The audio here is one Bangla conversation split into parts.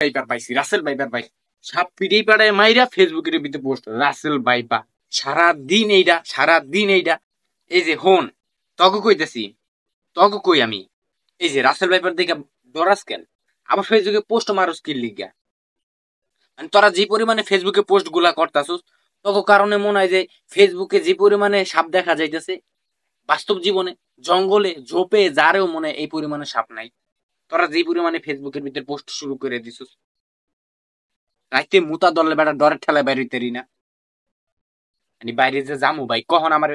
ভাইপার পাইছি, রাসেল ভাইপার পাইছি। সাপ পিড়েই পাড়ায় মাইরা ফেসবুকের ভিতরে পোস্ট রাসেল ভাইপা। সারা দিন এইটা। এই যে হন তগো কইতেছি, তগো কই আমি, এই যে রাসেল ভাইপার দেখে ডরাস কেন? আবার ফেসবুকে পোস্ট মারস কি লিগা? মানে তোরা যে পরিমাণে ফেসবুকে পোস্ট গুলা করতাছস, তগো কারণে মনে হয় যে ফেসবুকে যে পরিমাণে সাপ দেখা যাইতেছে, বাস্তব জীবনে জঙ্গলে ঝোপে যারেও মনে হয় এই পরিমাণে সাপ নাই। তোরা যে পরিমাণে ফেসবুকের ভিতরে পোস্ট শুরু করে দিছিস, রাইতে মুতা দলে বেড়া ডরের ঠেলায় বাইরে হইতেরি না। মানে বাইরে যে জামু ভাই কখন আমার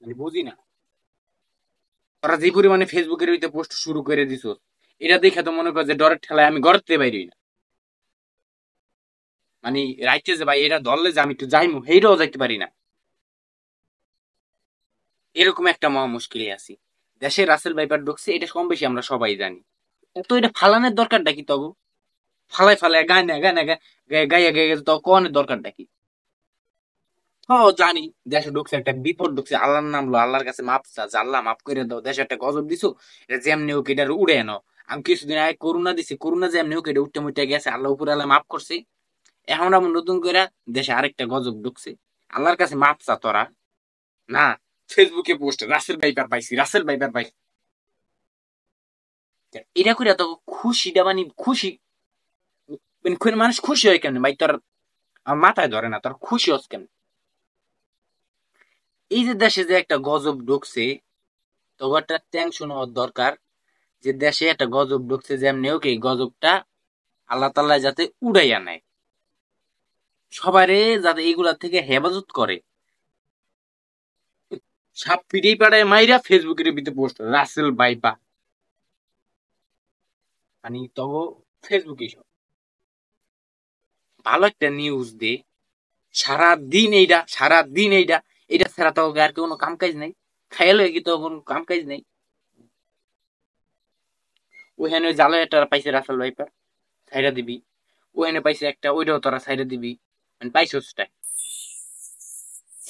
মানে বুঝি না। তোরা যে পরিমাণে ফেসবুকের ভিতরে পোস্ট শুরু করে দিছিস, এটা দেখে তো মনে কর যে ডরের ঠেলায় আমি ঘরের থেকে বাইরে হই না। মানে রাইতে যে ভাই এটা ধরলে যে আমি একটু যাইমু সেইটাও যাইতে পারি না। এরকম একটা মহা মুশকিলে আছি। দেশে রাসেল ভাইপার ঢুকছে, এটা কম বেশি আমরা সবাই জানি। তো এটা ফালানোর দরকারটা কি তবু? ফালাই ফালাই গায়ে গায়ে তো কোনের দরকারটা কি? ও জানি দেশে ঢুকছে একটা বিপদ ঢুকছে, আল্লাহর নাম লো, আল্লাহর কাছে মাপ চা যে আল্লাহ মাফ করে দাও, দেশে একটা গজব দিছো, এটা যেমনি হোক এটা উড়ে এনো। আমি কিছুদিন আগে করোনা দিছি, করোনা যেমনি হোক এটা উঠতে মুঠতে গেছে, আল্লাহ উপরে আল্লাহ মাফ করছে। এখন আবার নতুন করে দেশে আরেকটা গজব ঢুকছে, আল্লাহর কাছে মাপ চা তোরা। না, ফেসবুকে পোস্ট রাসেল ভাইপার পাইছি, রাসেল ভাইপার পাইছি। এটা করে তো খুশিটা মানে খুশি, মানে মানুষ খুশি হয় কেমন ভাই? তোর আমার মাথায় ধরে না, তোর খুশি হস কেমন? এই যে দেশে যে একটা গজব ঢুকছে, তো একটা টেনশন হওয়ার দরকার যে দেশে একটা গজব ঢুকছে, যেমনি হোক এই গজবটা আল্লাহ তাআলা যাতে উড়াইয়া নেয়, সবারে যাতে এইগুলা থেকে হেফাজত করে। সাপ পিড়েই পাড়ায় মাইরা ফেসবুকের ভিতরে পোস্ট রাসেল ভাইপা। মানে তবে ফেসবুকে সব ভালো একটা নিউজ দে, সারা দিন এইটা এটা ছাড়া তো আর কোনো কাম কাজ নাই। খাইল কি তো কোনো কাম কাজ নাই। ওখানে জালে একটা পাইছে রাসেল ভাইপার, ছাইরা দিবি। ওখানে পাইছে একটা, ওইটাও তোরা ছাইরা দিবি। মানে পাইছসটা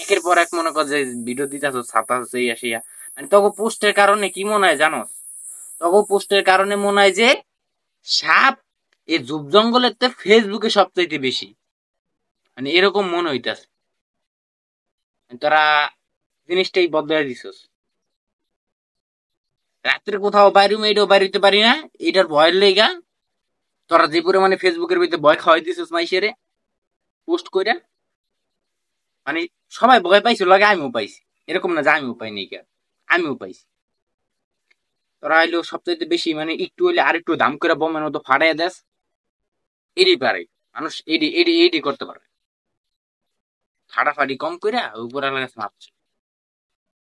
একের পর এক মনে কর যে ভিডিও দিতেছ, ছাতা এই আসিয়া। মানে তগো পোস্টের কারণে কি মনে হয় জানোস? তগো পোস্টের কারণে মনে হয় যে সাপ এই জুব জঙ্গলের তে ফেসবুকে সবচাইতে বেশি। মানে এরকম মনে হইতাছে। তোরা জিনিসটাই বদলাই দিছস। রাত্রে কোথাও বাইরে এটাও বাইরে পারি না, এটার ভয়ের লেগা তোরা যে পরিমানে ফেসবুকের ভিতরে ভয় খাওয়াই দিছিস মাইসেরে পোস্ট কইরা। মানে সবাই ভয় পাইছিল, লাগে আমিও পাইছি। এরকম না যে আমিও পাইনি, আমিও পাইছি। তোরা হইলো সবচাইতে বেশি মানে একটু হইলে আর একটু দাম করে বোমের মতো ফাটাইয়া দেস, এডি পারে মানুষ, এডি এডি এডি করতে পারে। ফাটাফাটি কম করে উপর আলাদা মাপছে।